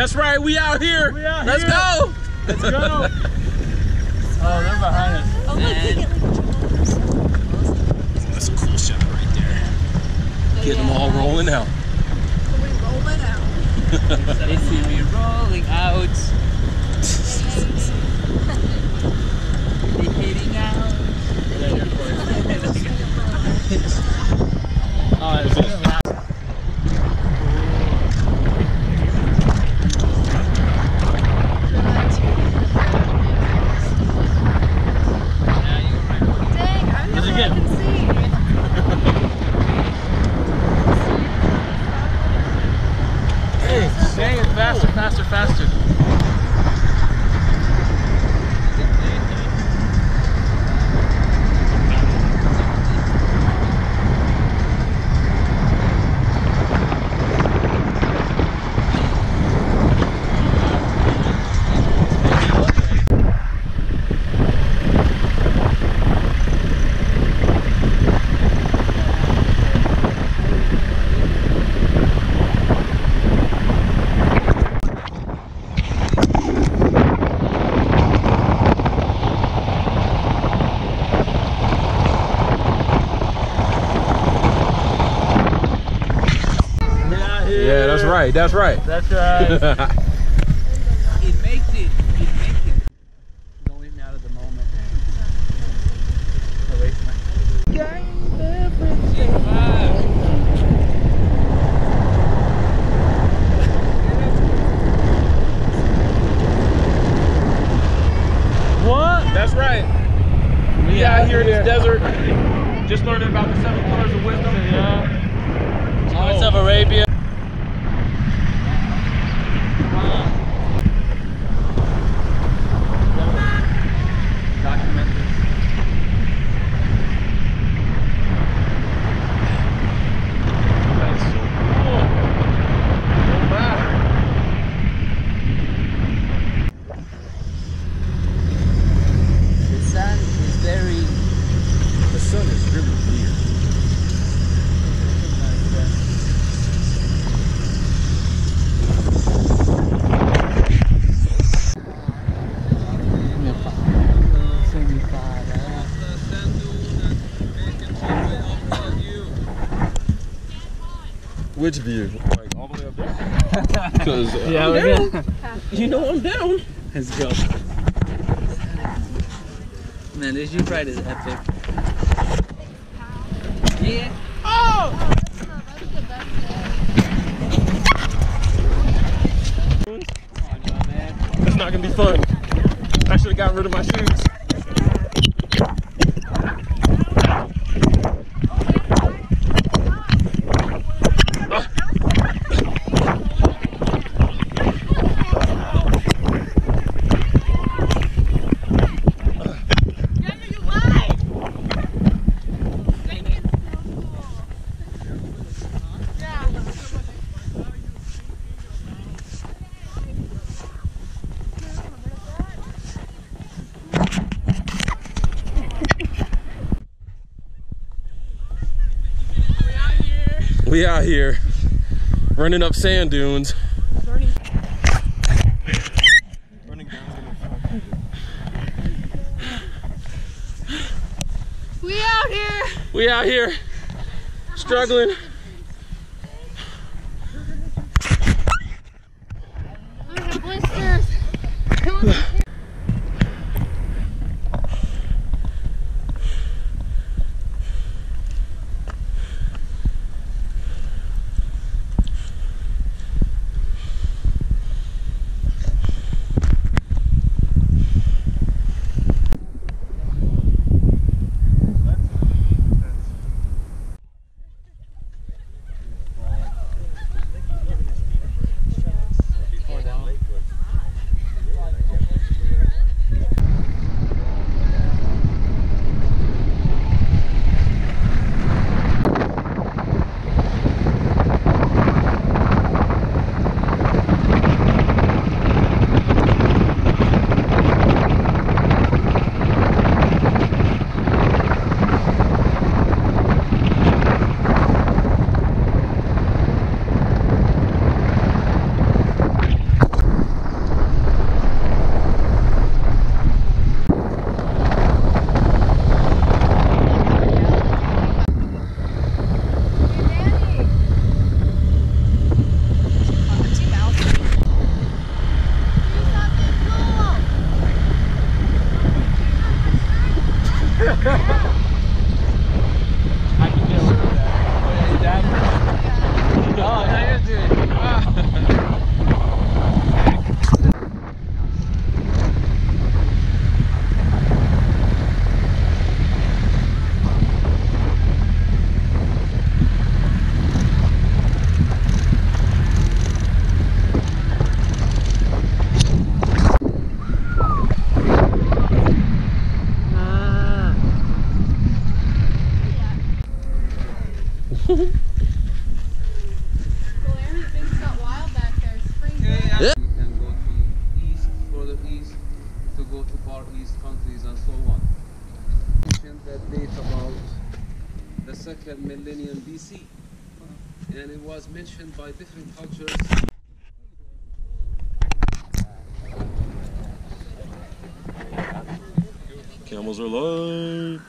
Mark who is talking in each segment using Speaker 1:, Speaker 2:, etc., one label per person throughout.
Speaker 1: That's right, we out here. Let's go.
Speaker 2: Let's go. Oh, they're behind us.
Speaker 3: Oh, look,
Speaker 1: that's a cool shot right there. Get them all rolling out.
Speaker 3: We rolling out.
Speaker 2: They see me rolling out. They hitting out. Oh, it's good. Faster.
Speaker 1: Yeah, that's right. That's right.
Speaker 2: That's right. It makes it. Don't leave me out of the moment.
Speaker 1: What? That's right. We out here in this desert, just learning about the 7 pillars of wisdom. Yeah.
Speaker 2: Lawrence of Arabia.
Speaker 1: Which view? Like all the way up there? Because
Speaker 2: yeah, we're good.
Speaker 1: You know I'm down.
Speaker 2: Let's go. Man, this U ride is epic. Yeah.
Speaker 3: Oh! That's the best day.
Speaker 1: That's not gonna be fun. I should have got rid of my shoes. We out here running up sand dunes.
Speaker 3: We out here.
Speaker 1: We out here struggling.
Speaker 3: I have blisters.
Speaker 1: I can get away with that. Oh yeah, your dad? Oh, now you're doing it.
Speaker 2: You can go to east, further east, to go to Far East countries and so on. Mentioned that date about the second millennium BC, and it was mentioned by different cultures.
Speaker 1: Camels are live.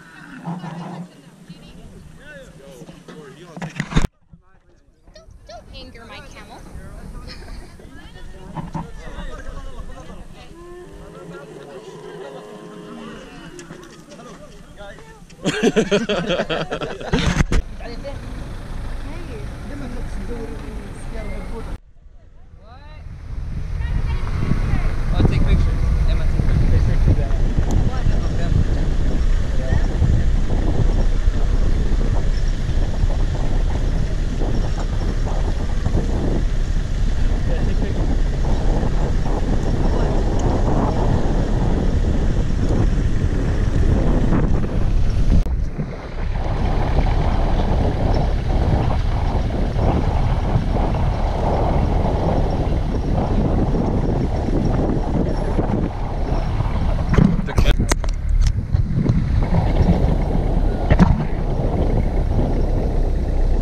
Speaker 3: Don't anger my camel.
Speaker 2: I'll take pictures. Emma, take pictures.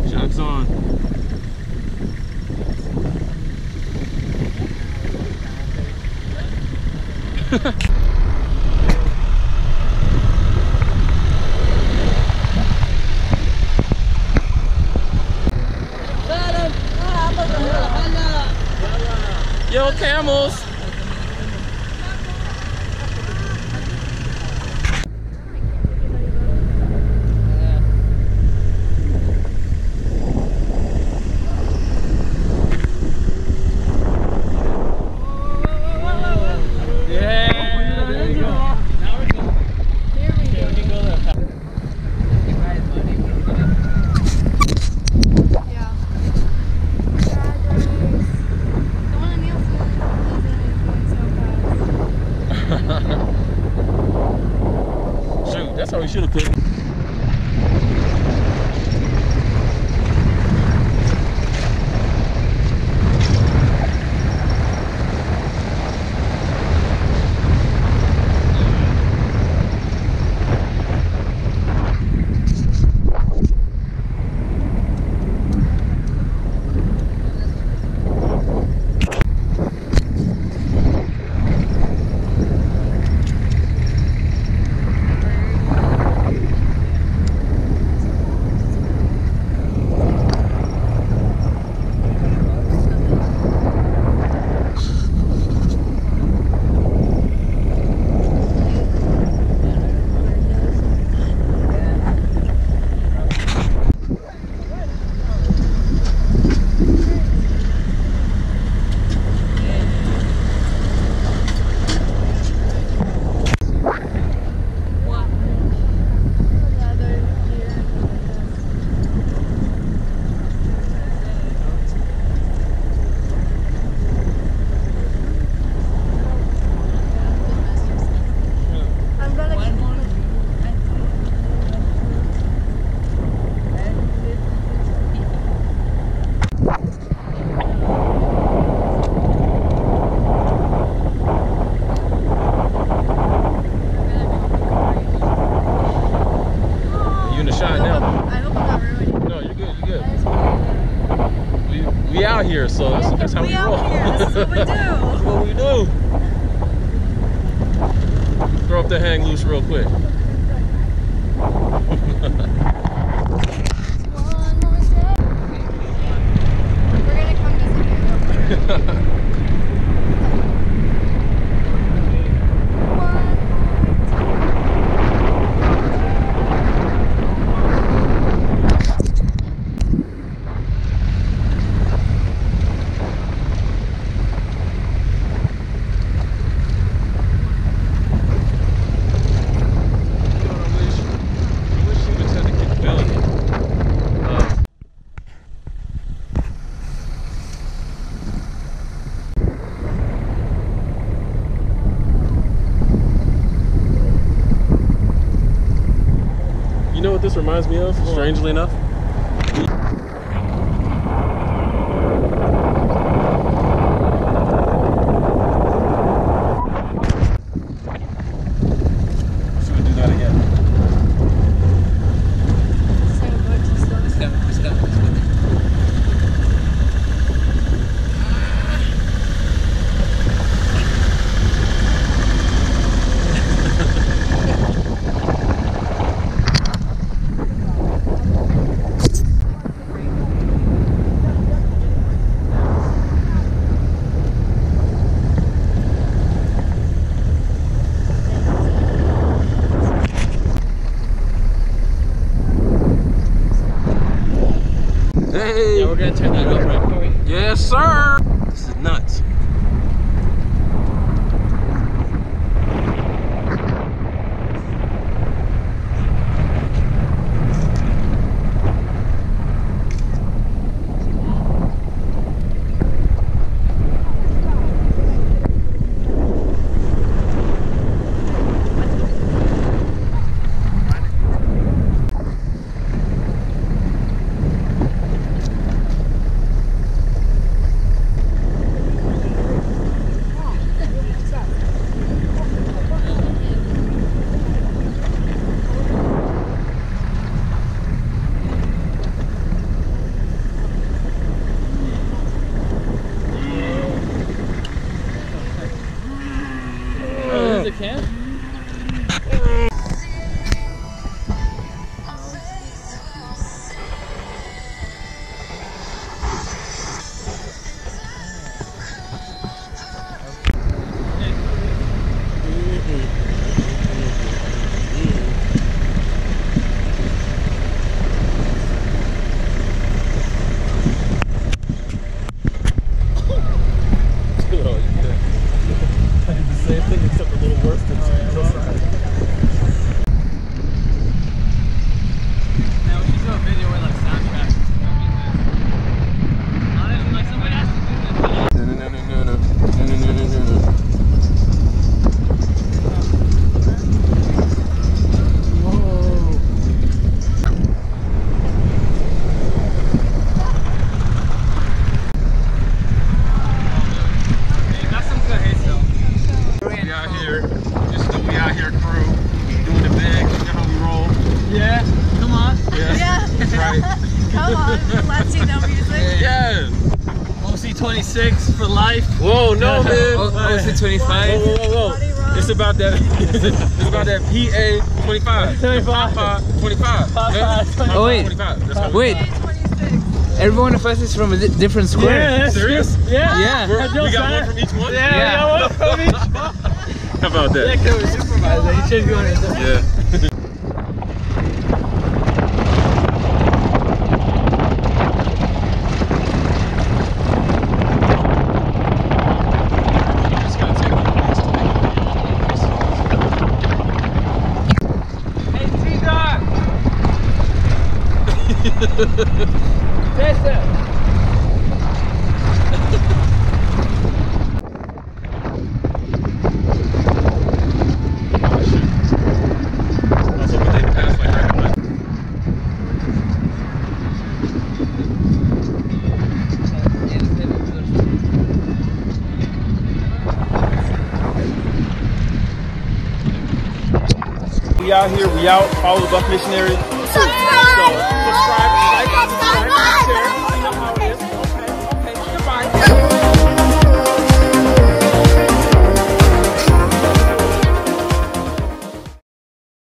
Speaker 1: Shots on. Yo, camels. Shoot, that's how we should have put it. We out here, so that's how we roll.
Speaker 4: This is what we do.
Speaker 1: That's what we do. Throw up the hang loose real quick.
Speaker 3: We're gonna come visit you.
Speaker 1: You know what this reminds me of, strangely enough? Should we do that again? Hey!
Speaker 4: Yeah, we're gonna turn that up, right, Corey?
Speaker 1: Yes, sir! This is nuts.
Speaker 4: Oh, there's a can?
Speaker 1: I did the same thing except a little worse than
Speaker 4: Now we should do a video with like soundtrack. Honestly, like somebody has to do this. Hey, got some good hits though.
Speaker 1: We out here, just the We Out Here crew, doing the big, you know how we roll.
Speaker 4: Yeah, come on.
Speaker 3: Yeah.
Speaker 1: That's right.
Speaker 3: Come on, Latino music.
Speaker 1: Yes!
Speaker 4: OC26 for life.
Speaker 1: Whoa, no man!
Speaker 4: OC25.
Speaker 1: Whoa, whoa, whoa, whoa.
Speaker 3: Wadi Rum.
Speaker 1: It's about that, it's about that PA 25.
Speaker 4: 25.
Speaker 1: Papa 25.
Speaker 4: Papa 25.
Speaker 5: Oh, wait.
Speaker 1: 25. That's what
Speaker 5: Wait.
Speaker 3: 26.
Speaker 5: Every one of us is from a different square.
Speaker 1: Serious?
Speaker 4: Yeah.
Speaker 5: Yeah.
Speaker 1: We got one from each one?
Speaker 4: Yeah,
Speaker 5: Yeah.
Speaker 4: we got one from each.
Speaker 1: How about
Speaker 4: Yeah,
Speaker 1: that?
Speaker 4: because we're supervisor. You should go in.
Speaker 1: Yeah.
Speaker 4: Hey, T-Dog! Tessa!
Speaker 1: We out here, we out. Follow the Buck Missionary. So, subscribe.